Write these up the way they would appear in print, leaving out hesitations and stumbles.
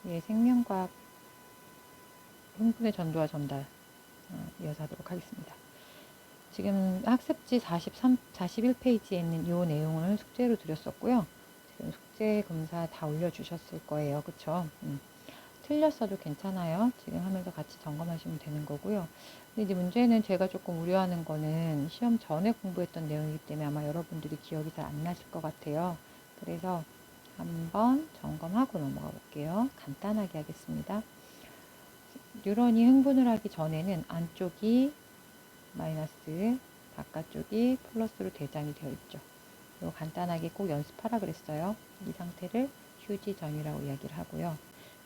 예, 생명과학 흥분의 전도와 전달 이어서 하도록 하겠습니다. 지금 학습지 41페이지에 있는 이 내용을 숙제로 드렸었고요. 지금 숙제 검사 다 올려주셨을 거예요. 그쵸? 틀렸어도 괜찮아요. 지금 하면서 같이 점검하시면 되는 거고요. 근데 이제 문제는 제가 조금 우려하는 거는 시험 전에 공부했던 내용이기 때문에 아마 여러분들이 기억이 잘 안 나실 것 같아요. 그래서 한번 점검하고 넘어가 볼게요. 간단하게 하겠습니다. 뉴런이 흥분을 하기 전에는 안쪽이 마이너스, 바깥쪽이 플러스로 대장이 되어 있죠. 이거 간단하게 꼭 연습하라 그랬어요. 이 상태를 휴지 전이라고 이야기를 하고요.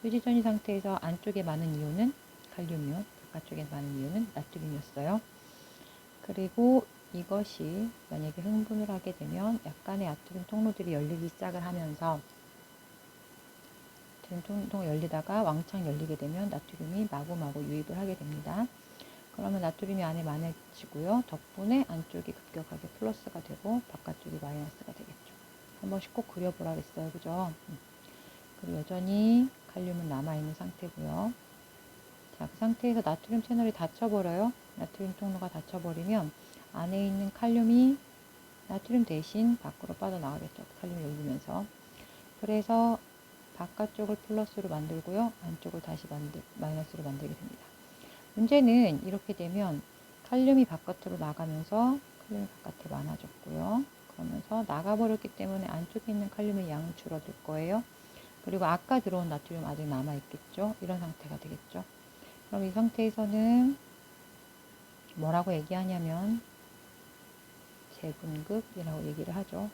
휴지 전이 상태에서 안쪽에 많은 이온은 칼륨이온, 바깥쪽에 많은 이온은 나트륨이었어요. 그리고 이것이 만약에 흥분을 하게 되면 약간의 나트륨 통로들이 열리기 시작을 하면서 통로 열리다가 왕창 열리게 되면 나트륨이 마구마구 유입을 하게 됩니다. 그러면 나트륨이 안에 많아지고요. 덕분에 안쪽이 급격하게 플러스가 되고 바깥쪽이 마이너스가 되겠죠. 한 번씩 꼭 그려보라 그랬어요. 그죠? 그리고 여전히 칼륨은 남아있는 상태고요. 자, 그 상태에서 나트륨 채널이 닫혀버려요. 나트륨 통로가 닫혀버리면 안에 있는 칼륨이 나트륨 대신 밖으로 빠져나가겠죠. 칼륨이 열리면서. 그래서 바깥쪽을 플러스로 만들고요. 안쪽을 다시 마이너스로 만들게 됩니다. 문제는 이렇게 되면 칼륨이 바깥으로 나가면서 칼륨이 바깥에 많아졌고요. 그러면서 나가버렸기 때문에 안쪽에 있는 칼륨의 양은 줄어들 거예요. 그리고 아까 들어온 나트륨 아직 남아있겠죠. 이런 상태가 되겠죠. 그럼 이 상태에서는 뭐라고 얘기하냐면 재분극이라고 얘기를 하죠.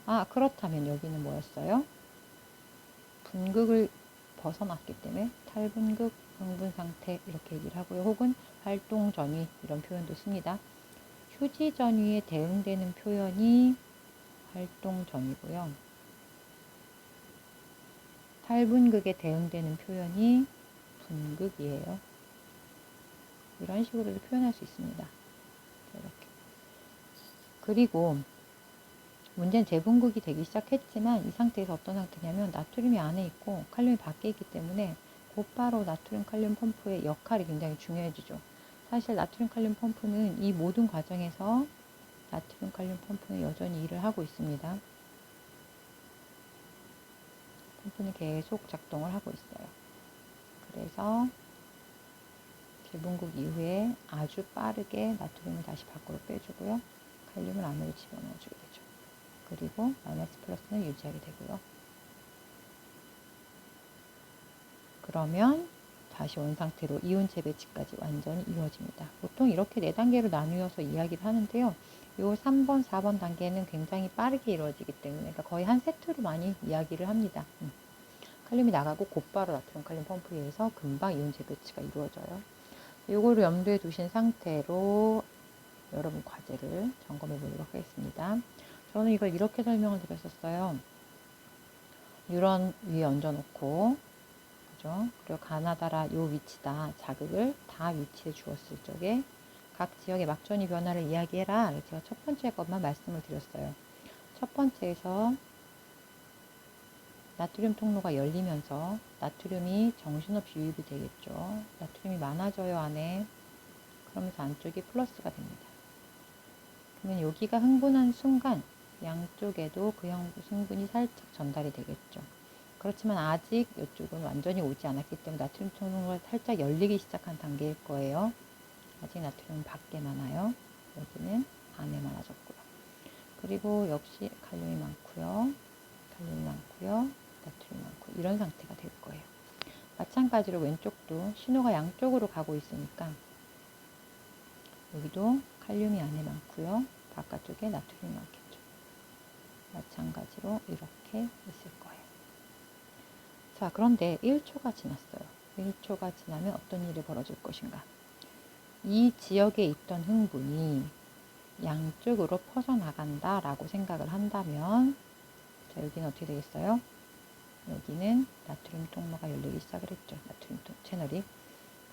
아, 그렇다면 여기는 뭐였어요? 분극을 벗어났기 때문에 탈분극, 흥분 상태 이렇게 얘기를 하고요. 혹은 활동 전위 이런 표현도 씁니다. 휴지 전위에 대응되는 표현이 활동 전위고요. 탈분극에 대응되는 표현이 분극이에요. 이런 식으로도 표현할 수 있습니다. 이렇게. 그리고 문제는 재분극이 되기 시작했지만 이 상태에서 어떤 상태냐면 나트륨이 안에 있고 칼륨이 밖에 있기 때문에 곧바로 나트륨 칼륨 펌프의 역할이 굉장히 중요해지죠. 사실 나트륨 칼륨 펌프는 이 모든 과정에서 나트륨 칼륨 펌프는 여전히 일을 하고 있습니다. 펌프는 계속 작동을 하고 있어요. 그래서 재분극 이후에 아주 빠르게 나트륨을 다시 밖으로 빼주고요. 칼륨을 안으로 집어넣어주게 되죠. 그리고 마이너스 플러스는 유지하게 되고요. 그러면 다시 원상태로 이온 재배치까지 완전히 이루어집니다. 보통 이렇게 4단계로 나누어서 이야기를 하는데요. 요 3번, 4번 단계는 굉장히 빠르게 이루어지기 때문에 그러니까 거의 한 세트로 많이 이야기를 합니다. 칼륨이 나가고 곧바로 나트륨 칼륨 펌프에 의해서 금방 이온 재배치가 이루어져요. 요거를 염두에 두신 상태로 여러분 과제를 점검해 보도록 하겠습니다. 저는 이걸 이렇게 설명을 드렸었어요. 뉴런 위에 얹어놓고 그죠? 그리고 가나다라 요 위치다 자극을 다 위치해 주었을 적에 각 지역의 막전이 변화를 이야기해라. 제가 첫 번째 것만 말씀을 드렸어요. 첫 번째에서 나트륨 통로가 열리면서 나트륨이 정신없이 유입이 되겠죠. 나트륨이 많아져요 안에. 그러면서 안쪽이 플러스가 됩니다. 그러면 여기가 흥분한 순간 양쪽에도 그 흥분이 살짝 전달이 되겠죠. 그렇지만 아직 이쪽은 완전히 오지 않았기 때문에 나트륨 통로가 살짝 열리기 시작한 단계일 거예요. 아직 나트륨은 밖에 많아요. 여기는 안에 많아졌고요. 그리고 역시 칼륨이 많고요. 칼륨이 많고요. 나트륨이 많고 이런 상태가 될 거예요. 마찬가지로 왼쪽도 신호가 양쪽으로 가고 있으니까 여기도 칼륨이 안에 많고요. 바깥쪽에 나트륨이 많겠죠. 마찬가지로 이렇게 있을 거예요. 자, 그런데 1초가 지났어요. 1초가 지나면 어떤 일이 벌어질 것인가? 이 지역에 있던 흥분이 양쪽으로 퍼져나간다 라고 생각을 한다면 자, 여기는 어떻게 되겠어요? 여기는 나트륨 통로가 열리기 시작을 했죠. 나트륨 채널이.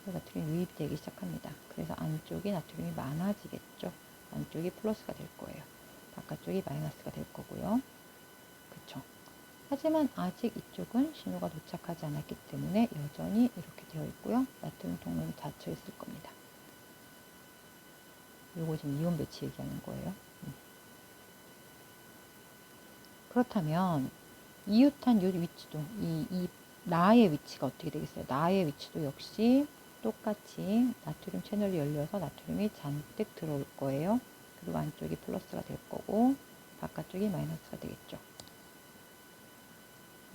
그래서 나트륨이 유입이 되기 시작합니다. 그래서 안쪽에 나트륨이 많아지겠죠. 안쪽이 플러스가 될 거예요. 바깥쪽이 마이너스가 될 거고요. 그쵸? 하지만 아직 이쪽은 신호가 도착하지 않았기 때문에 여전히 이렇게 되어 있고요. 나트륨 통로는 닫혀 있을 겁니다. 요거 지금 이온 배치 얘기하는 거예요. 그렇다면 이웃한 요 위치도 이 나의 위치가 어떻게 되겠어요? 나의 위치도 역시 똑같이 나트륨 채널이 열려서 나트륨이 잔뜩 들어올 거예요. 그리고 안쪽이 플러스가 될 거고 바깥쪽이 마이너스가 되겠죠.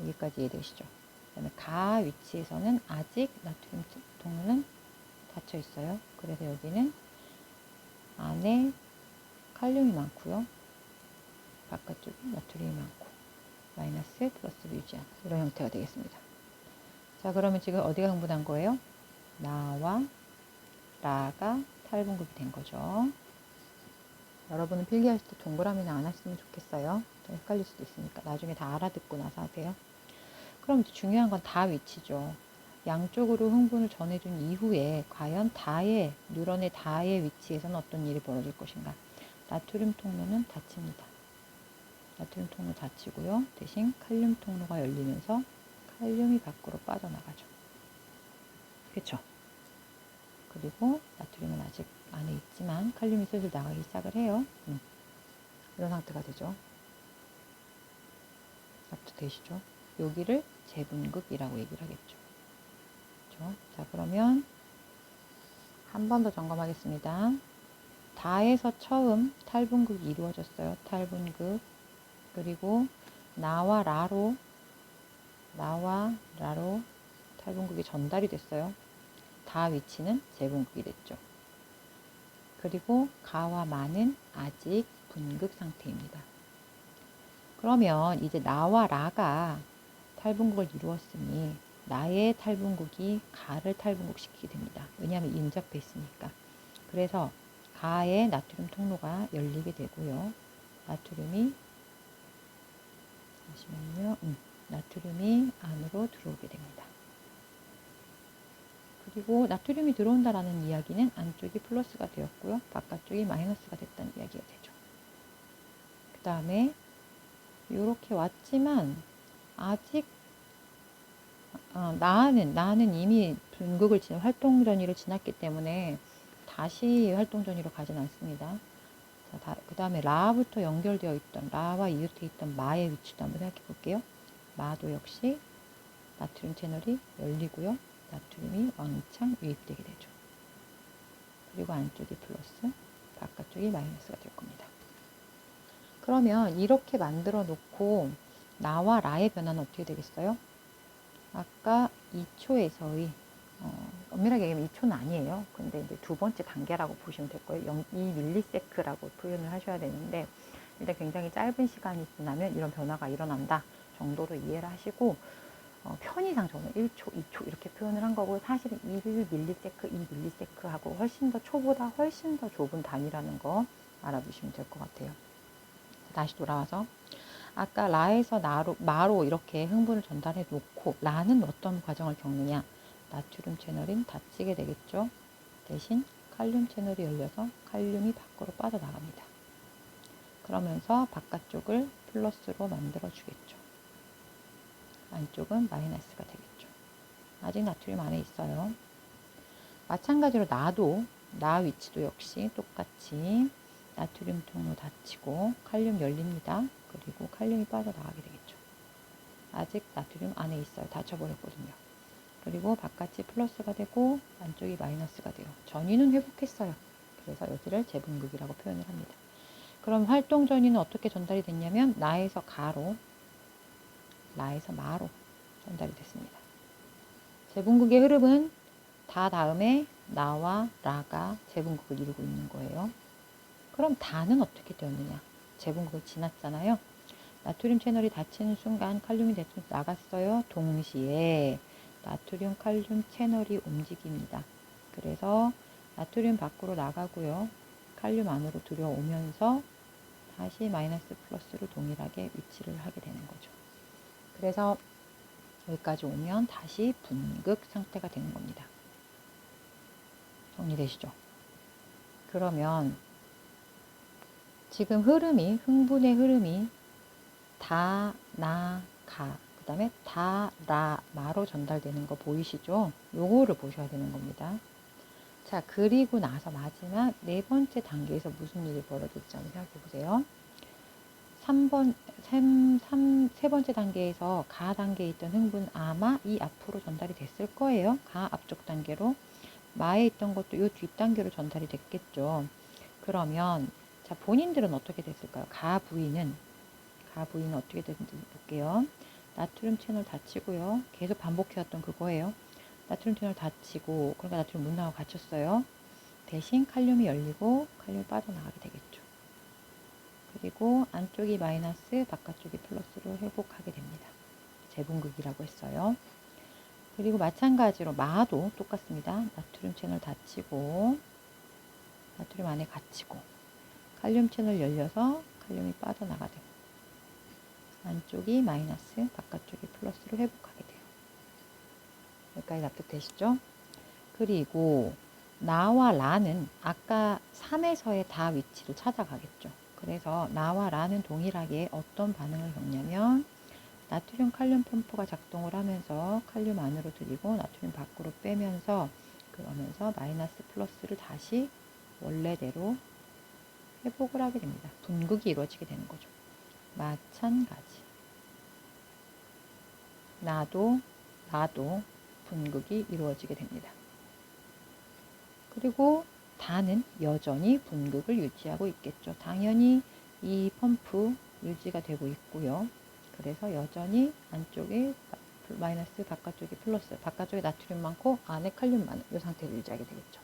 여기까지 이해되시죠? 그다음에 가 위치에서는 아직 나트륨 통로는 닫혀 있어요. 그래서 여기는 안에 칼륨이 많고요. 바깥쪽에 나트륨이 많고 마이너스 플러스를 유지하는 이런 형태가 되겠습니다. 자, 그러면 지금 어디가 흥분한 거예요? 나와 라가 탈분급이 된 거죠. 여러분은 필기하실 때 동그라미는 안 하시면 좋겠어요. 좀 헷갈릴 수도 있으니까 나중에 다 알아듣고 나서 하세요. 그럼 중요한 건 다 위치죠. 양쪽으로 흥분을 전해준 이후에 과연 다의 뉴런의 다의 위치에서는 어떤 일이 벌어질 것인가. 나트륨 통로는 닫힙니다. 나트륨 통로 닫히고요. 대신 칼륨 통로가 열리면서 칼륨이 밖으로 빠져나가죠. 그렇죠? 그리고 나트륨은 아직 안에 있지만 칼륨이 슬슬 나가기 시작을 해요. 이런 상태가 되죠. 앞도 되시죠? 여기를 재분극이라고 얘기를 하겠죠. 그렇죠? 자, 그러면 한 번 더 점검하겠습니다. 다에서 처음 탈분극이 이루어졌어요. 탈분극. 그리고 나와 라로 탈분극이 전달이 됐어요. 다 위치는 재분극이 됐죠. 그리고 가와 마는 아직 분극 상태입니다. 그러면 이제 나와 라가 탈분극을 이루었으니 나의 탈분극이 가를 탈분극시키게 됩니다. 왜냐하면 인접해 있으니까. 그래서 가의 나트륨 통로가 열리게 되고요. 나트륨이 안으로 들어오게 됩니다. 그리고 나트륨이 들어온다라는 이야기는 안쪽이 플러스가 되었고요. 바깥쪽이 마이너스가 됐다는 이야기가 되죠. 그 다음에 이렇게 왔지만 아직 나는 이미 분극을 활동 전이를 지났기 때문에 다시 활동 전이로 가진 않습니다. 그 다음에 라부터 연결되어 있던 라와 이웃해 있던 마의 위치도 한번 생각해 볼게요. 마도 역시 나트륨 채널이 열리고요. 나트륨이 왕창 유입되게 되죠. 그리고 안쪽이 플러스, 바깥쪽이 마이너스가 될 겁니다. 그러면 이렇게 만들어 놓고 나와 라의 변화는 어떻게 되겠어요? 아까 2초에서의 엄밀하게 얘기하면 2초는 아니에요. 근데 이제 두 번째 단계라고 보시면 될 거예요. 2밀리세크라고 표현을 하셔야 되는데 일단 굉장히 짧은 시간이 지나면 이런 변화가 일어난다 정도로 이해를 하시고 편의상 저는 1초, 2초 이렇게 표현을 한 거고 사실은 1밀리세크, 2밀리세크하고 훨씬 더 초보다 훨씬 더 좁은 단위라는 거 알아두시면 될 것 같아요. 다시 돌아와서 아까 라에서 마로 이렇게 흥분을 전달해 놓고 라는 어떤 과정을 겪느냐. 나트륨 채널은 닫히게 되겠죠. 대신 칼륨 채널이 열려서 칼륨이 밖으로 빠져나갑니다. 그러면서 바깥쪽을 플러스로 만들어 주겠죠. 안쪽은 마이너스가 되겠죠. 아직 나트륨 안에 있어요. 마찬가지로 나 위치도 역시 똑같이 나트륨 통로 닫히고 칼륨 열립니다. 그리고 칼륨이 빠져나가게 되겠죠. 아직 나트륨 안에 있어요. 닫혀버렸거든요. 그리고 바깥이 플러스가 되고 안쪽이 마이너스가 돼요. 전위는 회복했어요. 그래서 여기를 재분극이라고 표현을 합니다. 그럼 활동 전위는 어떻게 전달이 됐냐면 나에서 가로, 라에서 마로 전달이 됐습니다. 재분극의 흐름은 다 다음에 나와 라가 재분극을 이루고 있는 거예요. 그럼 다는 어떻게 되었느냐? 재분극을 지났잖아요. 나트륨 채널이 닫히는 순간 칼륨이 대충 나갔어요. 동시에 나트륨 칼륨 채널이 움직입니다. 그래서 나트륨 밖으로 나가고요. 칼륨 안으로 들어오면서 다시 마이너스 플러스로 동일하게 위치를 하게 되는 거죠. 그래서 여기까지 오면 다시 분극 상태가 되는 겁니다. 정리되시죠? 그러면 지금 흥분의 흐름이 다, 나, 가, 그 다음에 다, 라, 마로 전달되는 거 보이시죠? 요거를 보셔야 되는 겁니다. 자, 그리고 나서 마지막 네 번째 단계에서 무슨 일이 벌어질지 한번 생각해 보세요. 세 번째 단계에서 가 단계에 있던 흥분 아마 이 앞으로 전달이 됐을 거예요. 가 앞쪽 단계로. 마에 있던 것도 요 뒷 단계로 전달이 됐겠죠. 그러면 자, 본인들은 어떻게 됐을까요? 가 부위는 어떻게 됐는지 볼게요. 나트륨 채널 닫히고요. 계속 반복해왔던 그거예요. 나트륨 채널 닫히고, 그러니까 나트륨 못 나와 갇혔어요. 대신 칼륨이 열리고 칼륨이 빠져나가게 되겠죠. 그리고 안쪽이 마이너스, 바깥쪽이 플러스로 회복하게 됩니다. 재분극이라고 했어요. 그리고 마찬가지로 마도 똑같습니다. 나트륨 채널 닫히고, 나트륨 안에 갇히고, 칼륨 채널 열려서 칼륨이 빠져나가게 됩니다. 안쪽이 마이너스, 바깥쪽이 플러스로 회복하게 돼요. 여기까지 납득되시죠? 그리고 나와 라는 아까 3에서의 다 위치를 찾아가겠죠. 그래서 나와 라는 동일하게 어떤 반응을 겪냐면 나트륨 칼륨 펌프가 작동을 하면서 칼륨 안으로 들이고 나트륨 밖으로 빼면서 그러면서 마이너스 플러스를 다시 원래대로 회복을 하게 됩니다. 분극이 이루어지게 되는 거죠. 마찬가지. 나도 분극이 이루어지게 됩니다. 그리고 다는 여전히 분극을 유지하고 있겠죠. 당연히 이 펌프 유지가 되고 있고요. 그래서 여전히 안쪽에 마이너스, 바깥쪽이 플러스, 바깥쪽에 나트륨 많고 안에 칼륨 많은 이 상태를 유지하게 되겠죠.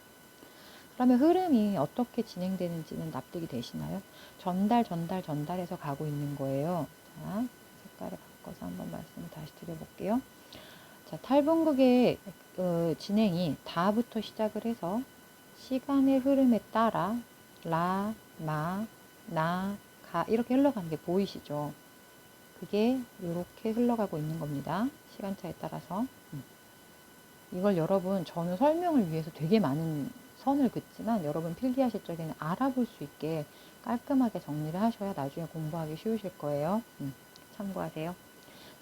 그러면 흐름이 어떻게 진행되는지는 납득이 되시나요? 전달해서 가고 있는 거예요. 자, 색깔을 바꿔서 한번 말씀을 다시 드려볼게요. 자, 탈분극의 진행이 다부터 시작을 해서 시간의 흐름에 따라 라, 마, 나, 가 이렇게 흘러가는 게 보이시죠? 그게 이렇게 흘러가고 있는 겁니다. 시간차에 따라서. 이걸 여러분 저는 설명을 위해서 되게 많은 선을 긋지만 여러분 필기하실 적에는 알아볼 수 있게 깔끔하게 정리를 하셔야 나중에 공부하기 쉬우실 거예요. 참고하세요.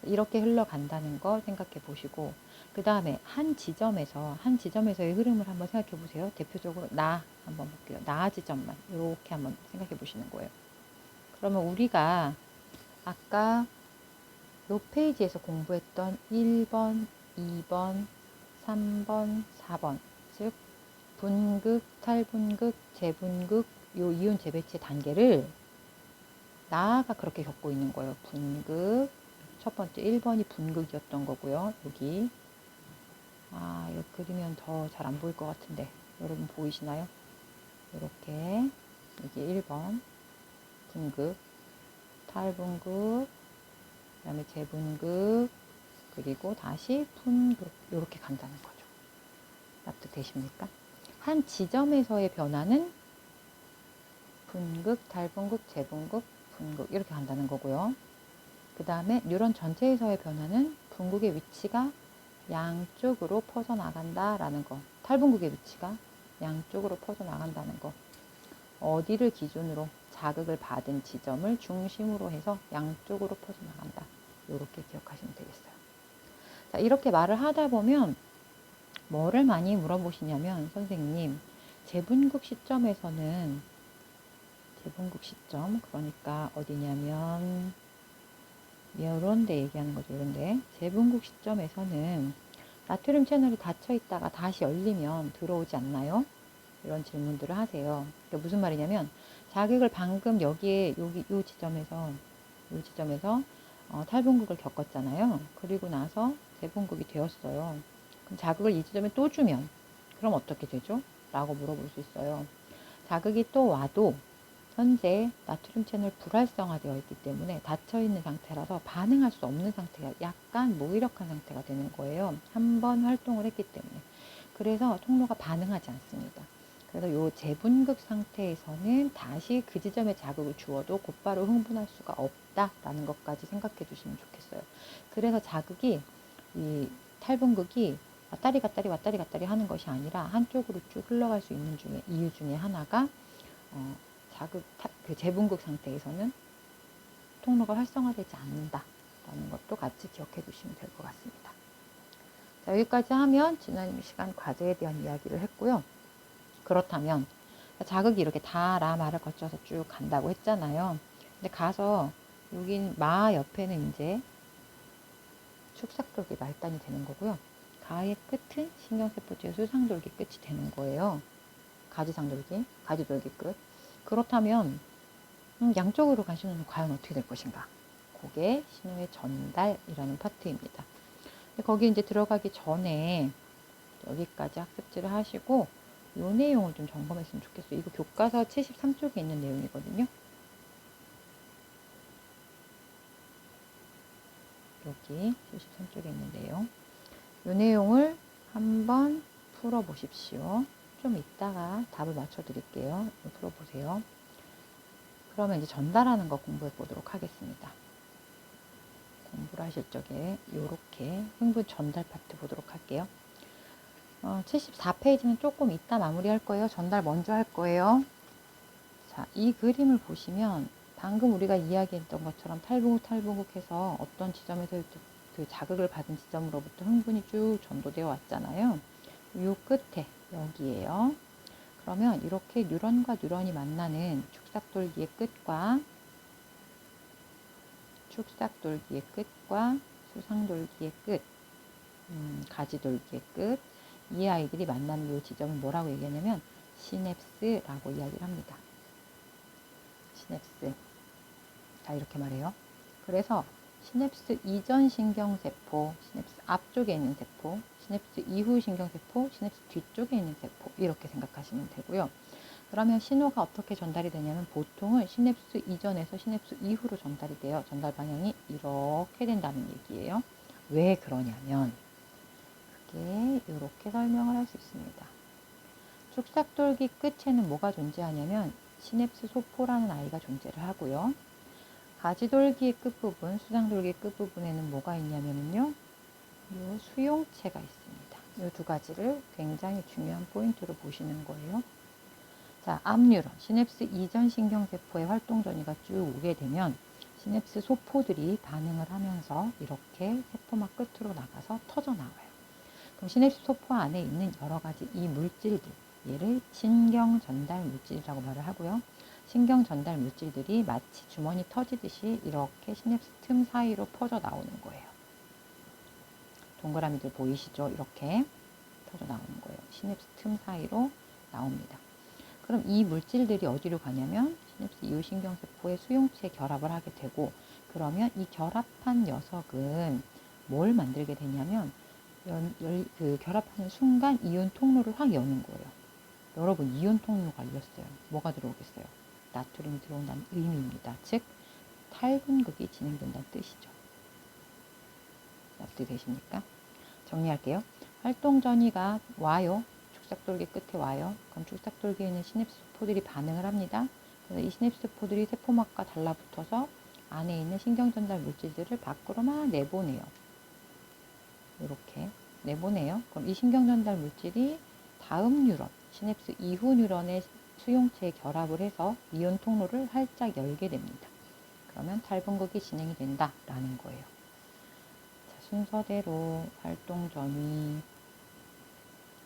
이렇게 흘러간다는 거 생각해 보시고 그 다음에 한 지점에서의 흐름을 한번 생각해 보세요. 대표적으로 나 한번 볼게요. 나 지점만 이렇게 한번 생각해 보시는 거예요. 그러면 우리가 아까 요 페이지에서 공부했던 1번, 2번, 3번, 4번 즉 분극, 탈분극, 재분극 요 이온 재배치 단계를 나가 그렇게 겪고 있는 거예요. 분극 첫 번째 1번이 분극이었던 거고요. 여기 이거 그리면 더 잘 안 보일 것 같은데 여러분 보이시나요? 이렇게 여기 1번 분극, 탈분극, 그 다음에 재분극, 그리고 다시 분극 이렇게 간다는 거죠. 납득되십니까? 한 지점에서의 변화는 분극, 탈분극, 재분극, 분극 이렇게 간다는 거고요. 그 다음에 뉴런 전체에서의 변화는 분극의 위치가 양쪽으로 퍼져나간다라는 거. 탈분극의 위치가 양쪽으로 퍼져나간다는 거. 어디를 기준으로 자극을 받은 지점을 중심으로 해서 양쪽으로 퍼져나간다. 이렇게 기억하시면 되겠어요. 자, 이렇게 말을 하다 보면 뭐를 많이 물어보시냐면 선생님 재분극 시점에서는 재분극 시점 그러니까 어디냐면 이런 데 얘기하는 거죠. 이런 데 재분극 시점에서는 나트륨 채널이 닫혀 있다가 다시 열리면 들어오지 않나요? 이런 질문들을 하세요. 그러니까 무슨 말이냐면 자극을 방금 여기에 요 지점에서 탈분극을 겪었잖아요. 그리고 나서 재분극이 되었어요. 그럼 자극을 이 지점에 또 주면 그럼 어떻게 되죠? 라고 물어볼 수 있어요. 자극이 또 와도 현재 나트륨 채널 불활성화되어 있기 때문에 닫혀있는 상태라서 반응할 수 없는 상태가 약간 무기력한 상태가 되는 거예요. 한번 활동을 했기 때문에. 그래서 통로가 반응하지 않습니다. 그래서 이 재분극 상태에서는 다시 그 지점에 자극을 주어도 곧바로 흥분할 수가 없다라는 것까지 생각해 주시면 좋겠어요. 그래서 자극이 이 탈분극이 왔다리 갔다리 하는 것이 아니라 한쪽으로 쭉 흘러갈 수 있는 이유 중에 하나가 그 재분극 상태에서는 통로가 활성화되지 않는다. 라는 것도 같이 기억해 두시면 될 것 같습니다. 자, 여기까지 하면 지난 시간 과제에 대한 이야기를 했고요. 그렇다면 자극이 이렇게 다 라마를 거쳐서 쭉 간다고 했잖아요. 근데 가서 여긴 마 옆에는 이제 축삭돌기 말단이 되는 거고요. 가의 끝은 신경세포 수상돌기 끝이 되는 거예요. 가지상돌기, 가지돌기 끝. 그렇다면 양쪽으로 간 신호는 과연 어떻게 될 것인가? 그게 신호의 전달이라는 파트입니다. 거기 이제 들어가기 전에 여기까지 학습지를 하시고 이 내용을 좀 점검했으면 좋겠어요. 이거 교과서 73쪽에 있는 내용이거든요. 여기 73쪽에 있는 내용. 이 내용을 한번 풀어보십시오. 좀 이따가 답을 맞춰드릴게요. 풀어보세요. 그러면 이제 전달하는 거 공부해 보도록 하겠습니다. 공부를 하실 적에 이렇게 흥분 전달 파트 보도록 할게요. 74페이지는 조금 이따 마무리할 거예요. 전달 먼저 할 거예요. 자, 이 그림을 보시면 방금 우리가 이야기했던 것처럼 탈북uk 해서 어떤 지점에서 그 자극을 받은 지점으로부터 흥분이 쭉 전도되어 왔잖아요. 요 끝에 여기에요. 그러면 이렇게 뉴런과 뉴런이 만나는 축삭돌기의 끝과 수상돌기의 끝, 가지돌기의 끝, 이 아이들이 만나는 이 지점을 뭐라고 얘기하냐면 시냅스라고 이야기를 합니다. 시냅스. 자, 이렇게 말해요. 그래서 시냅스 이전 신경세포, 시냅스 앞쪽에 있는 세포, 시냅스 이후 신경세포, 시냅스 뒤쪽에 있는 세포, 이렇게 생각하시면 되고요. 그러면 신호가 어떻게 전달이 되냐면 보통은 시냅스 이전에서 시냅스 이후로 전달이 돼요. 전달 방향이 이렇게 된다는 얘기예요. 왜 그러냐면 그게 이렇게 설명을 할 수 있습니다. 축삭돌기 끝에는 뭐가 존재하냐면 시냅스 소포라는 아이가 존재를 하고요. 가지돌기의 끝부분, 수상돌기 끝부분에는 뭐가 있냐면요. 이 수용체가 있습니다. 이 두 가지를 굉장히 중요한 포인트로 보시는 거예요. 자, 앞뉴런, 시냅스 이전 신경세포의 활동 전이가 쭉 오게 되면 시냅스 소포들이 반응을 하면서 이렇게 세포막 끝으로 나가서 터져 나와요. 그럼 시냅스 소포 안에 있는 여러 가지 이 물질들, 얘를 신경 전달 물질이라고 말을 하고요. 신경 전달 물질들이 마치 주머니 터지듯이 이렇게 시냅스 틈 사이로 퍼져 나오는 거예요. 동그라미들 보이시죠? 이렇게 퍼져 나오는 거예요. 시냅스 틈 사이로 나옵니다. 그럼 이 물질들이 어디로 가냐면 시냅스 이후 신경세포의 수용체에 결합을 하게 되고, 그러면 이 결합한 녀석은 뭘 만들게 되냐면 그 결합하는 순간 이온 통로를 확 여는 거예요. 여러분, 이온 통로가 열렸어요. 뭐가 들어오겠어요? 나트륨이 들어온다는 의미입니다. 즉 탈분극이 진행된다는 뜻이죠. 어떻게 되십니까? 정리할게요. 활동 전이가 와요. 축삭돌기 끝에 와요. 그럼 축삭돌기에 있는 시냅스 포들이 반응을 합니다. 그래서 이 시냅스 포들이 세포막과 달라붙어서 안에 있는 신경전달 물질들을 밖으로 막 내보내요. 이렇게 내보내요. 그럼 이 신경전달 물질이 다음 뉴런, 시냅스 이후 뉴런의 수용체에 결합을 해서 이온 통로를 활짝 열게 됩니다. 그러면 탈분극이 진행이 된다라는 거예요. 자, 순서대로 활동 전위,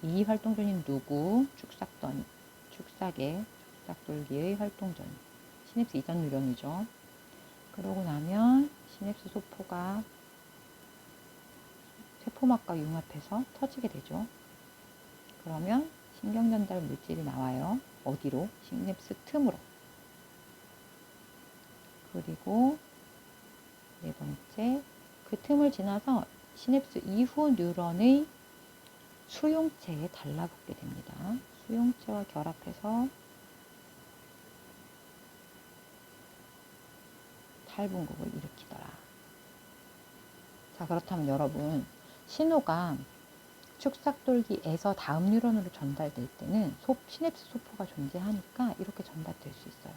이 활동 전위는 누구? 축삭돌기의 활동 전위. 시냅스 이전 뉴런이죠. 그러고 나면 시냅스 소포가 세포막과 융합해서 터지게 되죠. 그러면 신경전달 물질이 나와요. 어디로? 시냅스 틈으로. 그리고 네 번째, 그 틈을 지나서 시냅스 이후 뉴런의 수용체에 달라붙게 됩니다. 수용체와 결합해서 탈분극을 일으키더라. 자, 그렇다면 여러분, 신호가 축삭돌기에서 다음 뉴런으로 전달될 때는 시냅스 소포가 존재하니까 이렇게 전달될 수 있어요.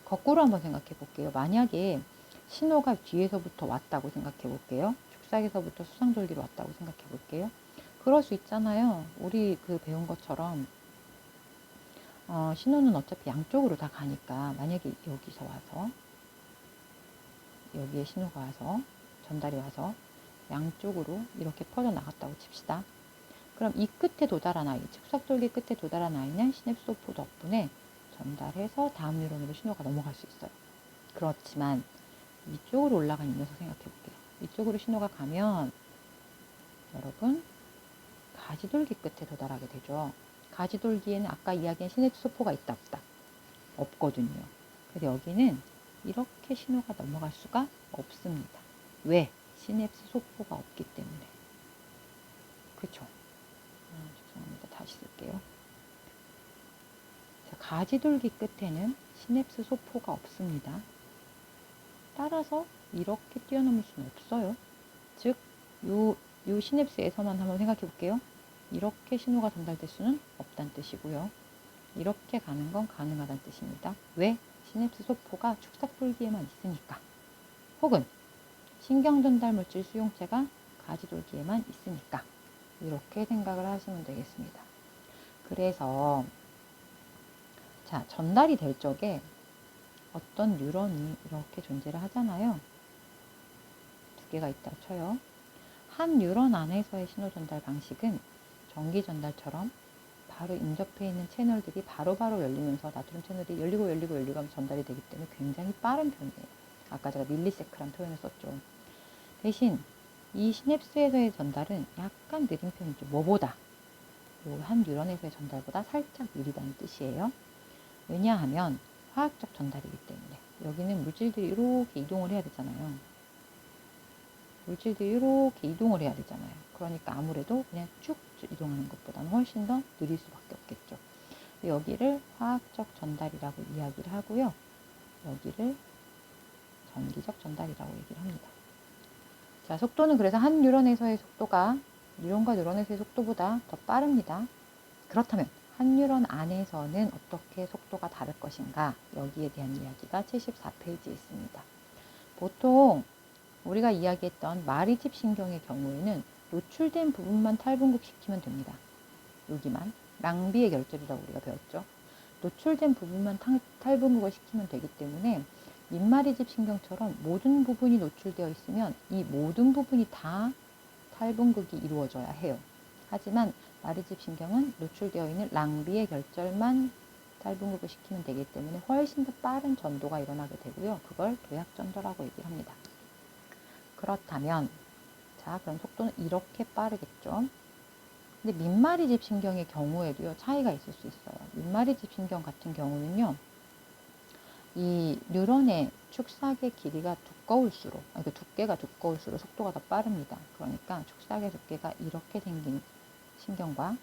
거꾸로 한번 생각해 볼게요. 만약에 신호가 뒤에서부터 왔다고 생각해 볼게요. 축삭에서부터 수상돌기로 왔다고 생각해 볼게요. 그럴 수 있잖아요. 우리 그 배운 것처럼 신호는 어차피 양쪽으로 다 가니까 만약에 여기서 와서 여기에 신호가 와서 전달이 와서 양쪽으로 이렇게 퍼져나갔다고 칩시다. 그럼 이 끝에 도달한 아이, 축삭돌기 끝에 도달한 아이는 시냅스 소포 덕분에 전달해서 다음 뉴런으로 신호가 넘어갈 수 있어요. 그렇지만 위쪽으로 올라간 이 녀석 생각해 볼게요. 위쪽으로 신호가 가면 여러분 가지돌기 끝에 도달하게 되죠. 가지돌기에는 아까 이야기한 시냅스 소포가 있다 없다? 없거든요. 그래서 여기는 이렇게 신호가 넘어갈 수가 없습니다. 왜? 시냅스 소포가 없기 때문에. 그쵸? 죄송합니다. 다시 쓸게요. 자, 가지돌기 끝에는 시냅스 소포가 없습니다. 따라서 이렇게 뛰어넘을 수는 없어요. 즉, 요 시냅스에서만 한번 생각해 볼게요. 이렇게 신호가 전달될 수는 없다는 뜻이고요. 이렇게 가는 건 가능하다는 뜻입니다. 왜? 시냅스 소포가 축삭돌기에만 있으니까. 혹은 신경전달물질 수용체가 가지돌기에만 있으니까. 이렇게 생각을 하시면 되겠습니다. 그래서 자, 전달이 될 적에 어떤 뉴런이 이렇게 존재를 하잖아요. 두 개가 있다 쳐요. 한 뉴런 안에서의 신호 전달 방식은 전기 전달처럼 바로 인접해 있는 채널들이 바로바로 열리면서 나트륨 채널이 열리고 하면서 전달이 되기 때문에 굉장히 빠른 편이에요. 아까 제가 밀리세크란 표현을 썼죠. 대신 이 시냅스에서의 전달은 약간 느린 편이죠. 뭐보다? 한 뉴런에서의 전달보다 살짝 느리다는 뜻이에요. 왜냐하면 화학적 전달이기 때문에. 여기는 물질들이 이렇게 이동을 해야 되잖아요. 물질들이 이렇게 이동을 해야 되잖아요. 그러니까 아무래도 그냥 쭉 이동하는 것보다는 훨씬 더 느릴 수밖에 없겠죠. 여기를 화학적 전달이라고 이야기를 하고요. 여기를 전기적 전달이라고 얘기를 합니다. 자, 속도는 그래서 한 뉴런에서의 속도가 뉴런과 뉴런에서의 속도보다 더 빠릅니다. 그렇다면 한 뉴런 안에서는 어떻게 속도가 다를 것인가? 여기에 대한 이야기가 74페이지에 있습니다. 보통 우리가 이야기했던 마리집 신경의 경우에는 노출된 부분만 탈분급시키면 됩니다. 여기만 랑비의 결절이라고 우리가 배웠죠. 노출된 부분만 탈분급을 시키면 되기 때문에 민마리집 신경처럼 모든 부분이 노출되어 있으면 이 모든 부분이 다 탈분급이 이루어져야 해요. 하지만 마리집 신경은 노출되어 있는 랑비의 결절만 탈분급을 시키면 되기 때문에 훨씬 더 빠른 전도가 일어나게 되고요. 그걸 도약전도라고 얘기를 합니다. 그렇다면 자, 그럼 속도는 이렇게 빠르겠죠. 근데 민마리집 신경의 경우에도요, 차이가 있을 수 있어요. 민마리집 신경 같은 경우는요, 이 뉴런의 축삭의 길이가 두꺼울수록, 두께가 두꺼울수록 속도가 더 빠릅니다. 그러니까 축삭의 두께가 이렇게 생긴 신경과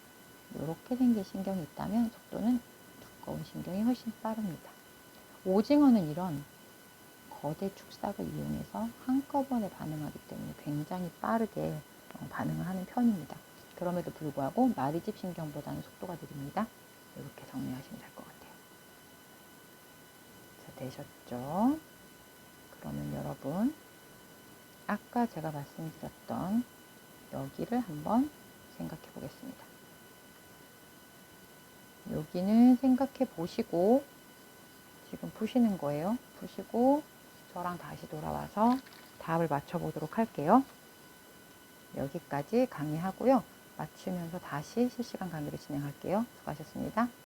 이렇게 생긴 신경이 있다면 속도는 두꺼운 신경이 훨씬 빠릅니다. 오징어는 이런 거대 축삭을 이용해서 한꺼번에 반응하기 때문에 굉장히 빠르게 반응을 하는 편입니다. 그럼에도 불구하고 마리집 신경보다는 속도가 느립니다. 이렇게 정리하시면 될 것 같아요. 자, 되셨죠? 그러면 여러분, 아까 제가 말씀드렸던 여기를 한번 생각해 보겠습니다. 여기는 생각해 보시고 지금 푸시는 거예요. 푸시고 저랑 다시 돌아와서 답을 맞춰보도록 할게요. 여기까지 강의하고요. 맞추면서 다시 실시간 강의를 진행할게요. 수고하셨습니다.